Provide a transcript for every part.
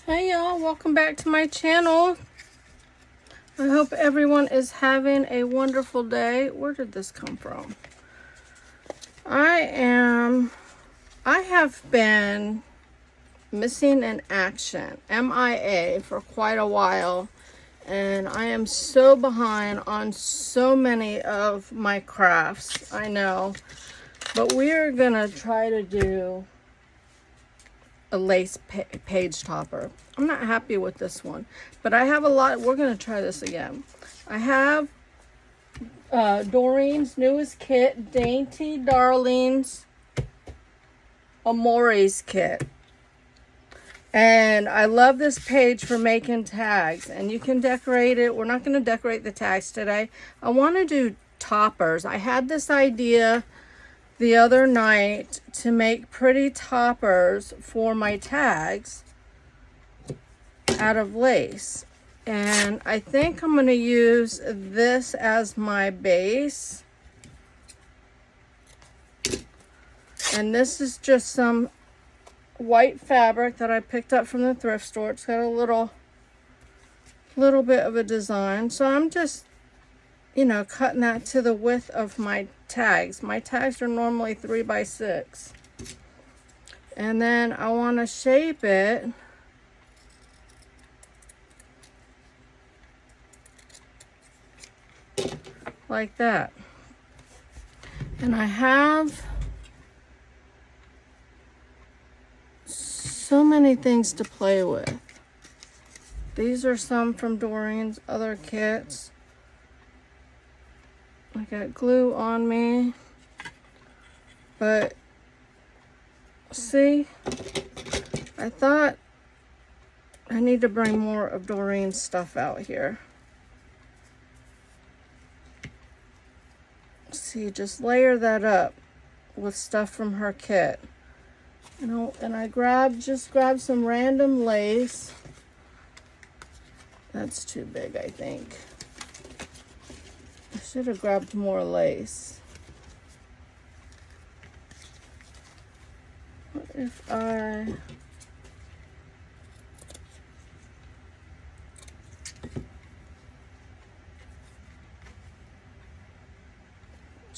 Hey y'all, welcome back to my channel. I hope everyone is having a wonderful day. Where did this come from? I have been missing in action, MIA, for quite a while. And I am so behind on so many of my crafts, I know. But we are gonna try to do a lace page topper. I'm not happy with this one, but I have a lot. We're going to try this again. I have Doreen's newest kit, Dainty Darlings Amores kit. And I love this page for making tags, and you can decorate it. We're not going to decorate the tags today. I want to do toppers. I had this idea the other night to make pretty toppers for my tags out of lace, and I think I'm going to use this as my base, and this is just some white fabric that I picked up from the thrift store. It's got a little bit of a design, so I'm just cutting that to the width of my tags. My tags are normally 3 by 6. And then I want to shape it like that. And I have so many things to play with. These are some from Doreen's other kits. I got glue on me, but see, I thought I need to bring more of Doreen's stuff out here. See, just layer that up with stuff from her kit. And I just grabbed some random lace. That's too big, I think. I should have grabbed more lace. What if I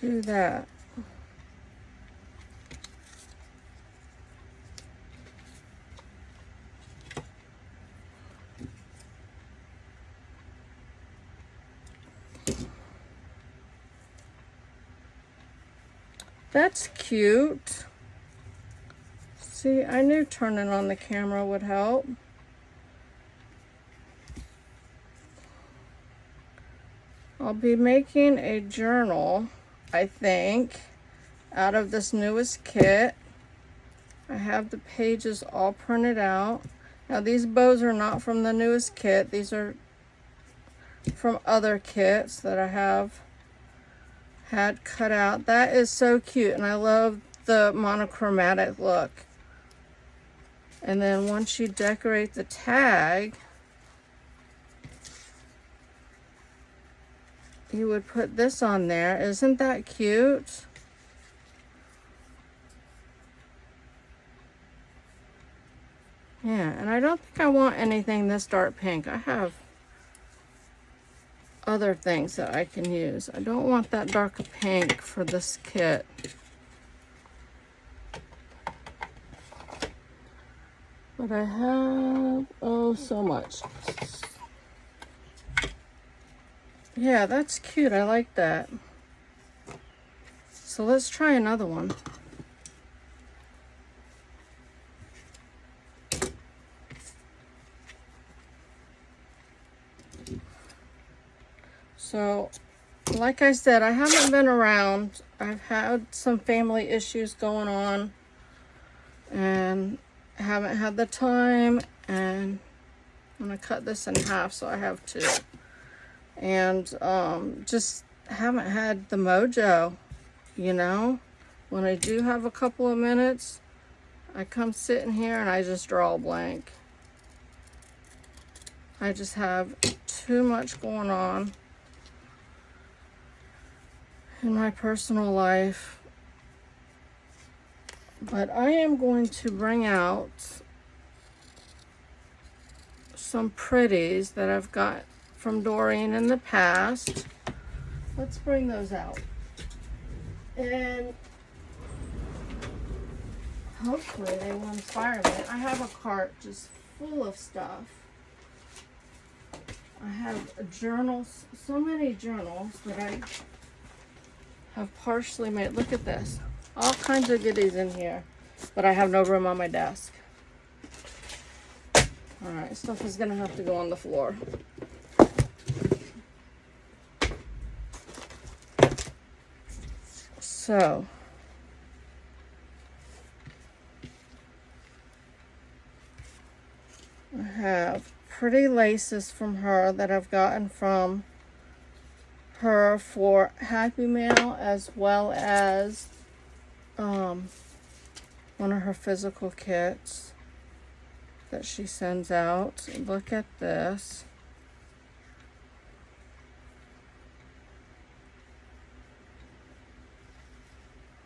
do that? That's cute. See, I knew turning on the camera would help. I'll be making a journal, I think, out of this newest kit. I have the pages all printed out. Now, these bows are not from the newest kit. These are from other kits that I have had cut out. That is so cute, and I love the monochromatic look. And then once you decorate the tag, you would put this on there. Isn't that cute? Yeah, and I don't think I want anything this dark pink. I have other things that I can use. I don't want that dark pink for this kit. But I have, oh, so much. Yeah, that's cute. I like that. So let's try another one. So, like I said, I haven't been around. I've had some family issues going on, and haven't had the time, and I'm gonna cut this in half, so I have 2. And just haven't had the mojo, when I do have a couple of minutes, I come sit in here and I just draw a blank. I just have too much going on in my personal life. But I am going to bring out some pretties that I've got from Doreen in the past. Let's bring those out. And hopefully they will inspire me. I have a cart just full of stuff. I have journals, so many journals that I have partially made. Look at this. All kinds of goodies in here. But I have no room on my desk. Alright, stuff is going to have to go on the floor. So, I have pretty laces from her that I've gotten from her for Happy Mail, as well as one of her physical kits that she sends out. Look at this.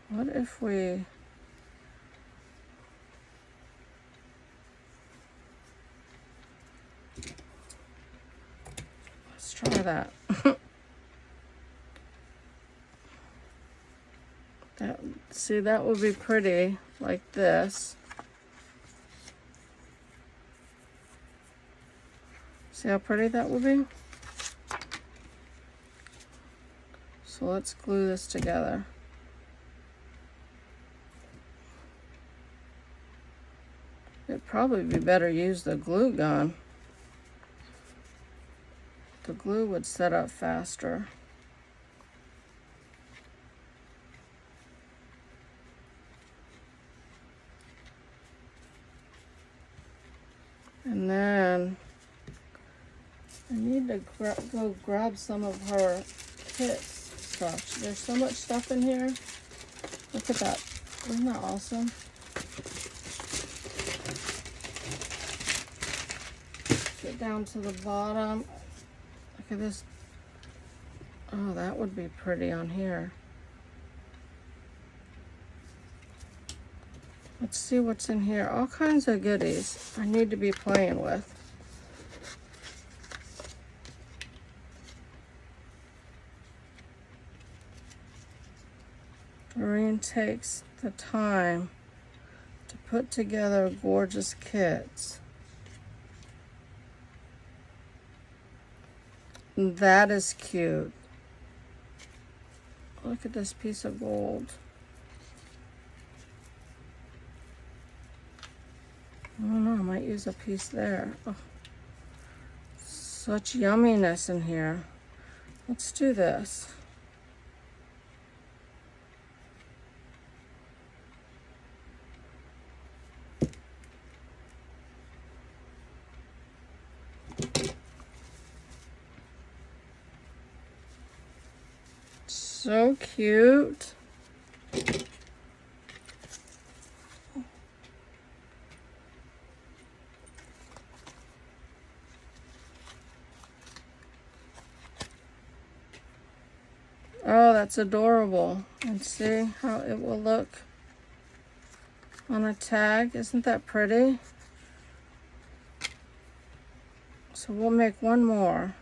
What if we... Let's try that. See, that would be pretty, like this. See how pretty that would be? So let's glue this together. It'd probably be better to use the glue gun. The glue would set up faster. And then I need to go grab some of her kits stuff. There's so much stuff in here. Look at that. Isn't that awesome? Get down to the bottom. Look at this. Oh, that would be pretty on here. Let's see what's in here. All kinds of goodies I need to be playing with. Doreen takes the time to put together gorgeous kits. That is cute. Look at this piece of gold. I don't know, I might use a piece there. Oh, such yumminess in here. Let's do this. So cute. Oh, that's adorable. And see how it will look on a tag. Isn't that pretty? So we'll make one more.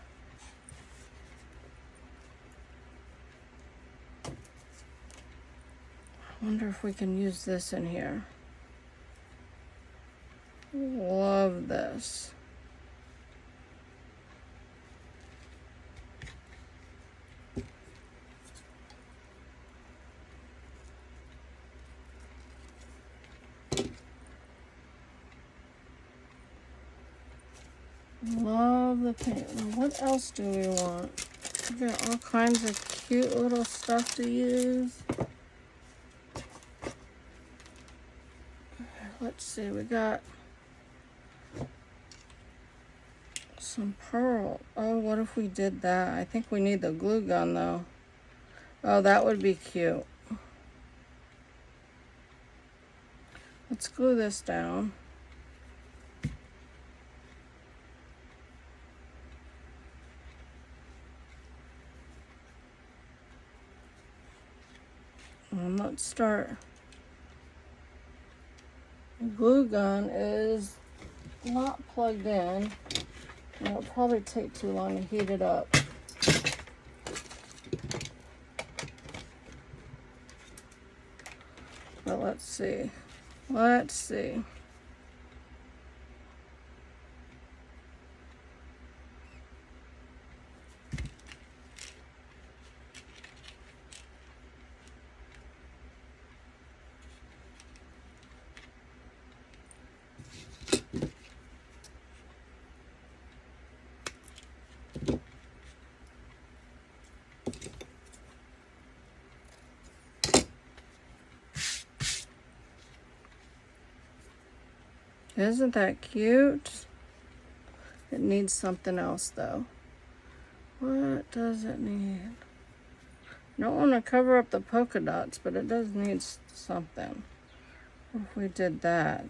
I wonder if we can use this in here. Love this. Love the paint. Now, what else do we want? We got all kinds of cute little stuff to use. Let's see, we got some pearl. Oh, what if we did that? I think we need the glue gun though. Oh, that would be cute. Let's glue this down. And let's start. The glue gun is not plugged in. And it'll probably take too long to heat it up. But let's see. Let's see. Isn't that cute? It needs something else though. What does it need? I don't want to cover up the polka dots, but it does need something. If we did that.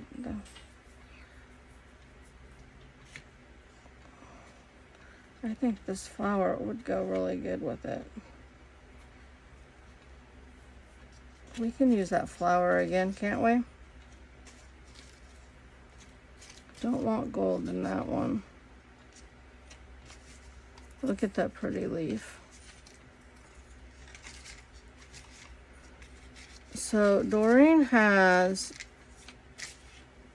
I think this flower would go really good with it. We can use that flower again, can't we? Don't want gold in that one. Look at that pretty leaf. So Doreen has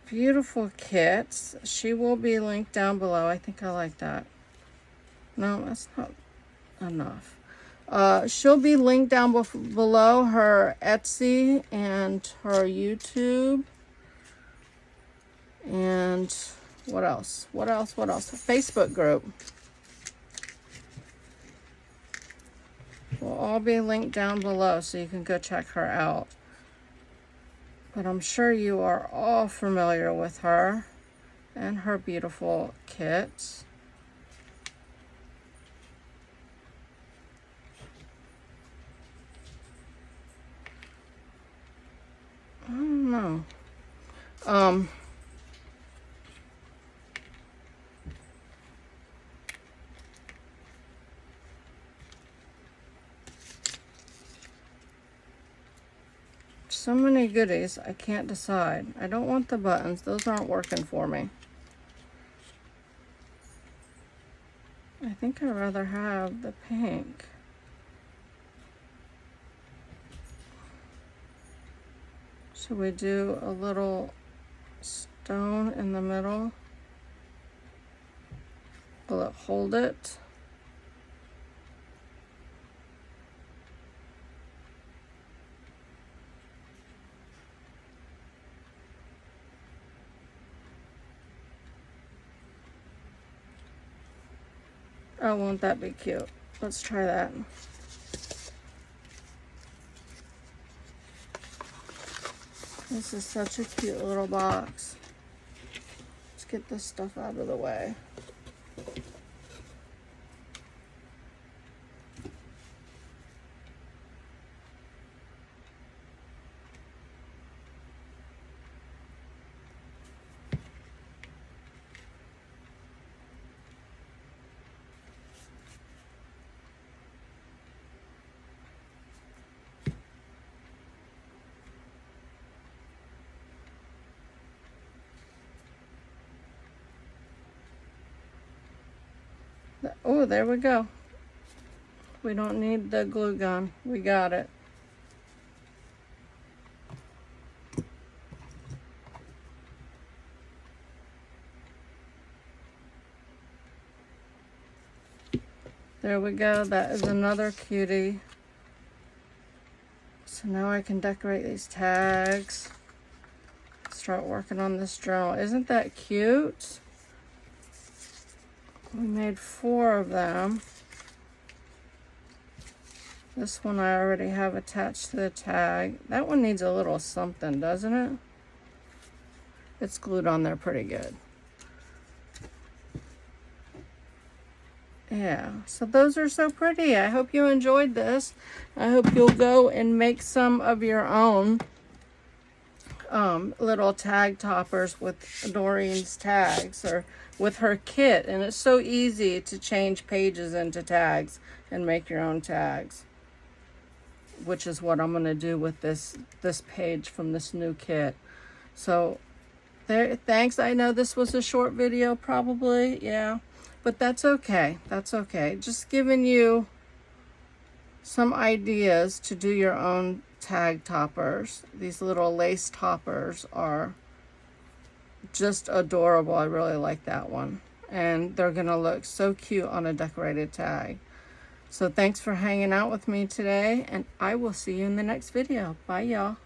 beautiful kits. She will be linked down below. I think I like that. No, that's not enough. She'll be linked down below, her Etsy and her YouTube. And what else? What else? What else? A Facebook group. Will all be linked down below so you can go check her out. But I'm sure you are all familiar with her and her beautiful kits. I don't know. So many goodies, I can't decide. I don't want the buttons. Those aren't working for me. I think I'd rather have the pink. Should we do a little stone in the middle? Will it hold it? Oh, won't that be cute? Let's try that. This is such a cute little box. Let's get this stuff out of the way. Oh, there we go. We don't need the glue gun. We got it. There we go. That is another cutie. So now I can decorate these tags. Start working on this journal. Isn't that cute? We made 4 of them. This one I already have attached to the tag. That one needs a little something, doesn't it? It's glued on there pretty good. Yeah, so those are so pretty. I hope you enjoyed this. I hope you'll go and make some of your own little tag toppers with Doreen's tags or with her kit. And it's so easy to change pages into tags and make your own tags, which is what I'm going to do with this page from this new kit. So thanks. I know this was a short video probably, yeah, but that's okay. That's okay. Just giving you some ideas to do your own tag toppers. These little lace toppers are just adorable. I really like that one. And they're gonna look so cute on a decorated tag. So thanks for hanging out with me today, and I will see you in the next video. Bye, y'all.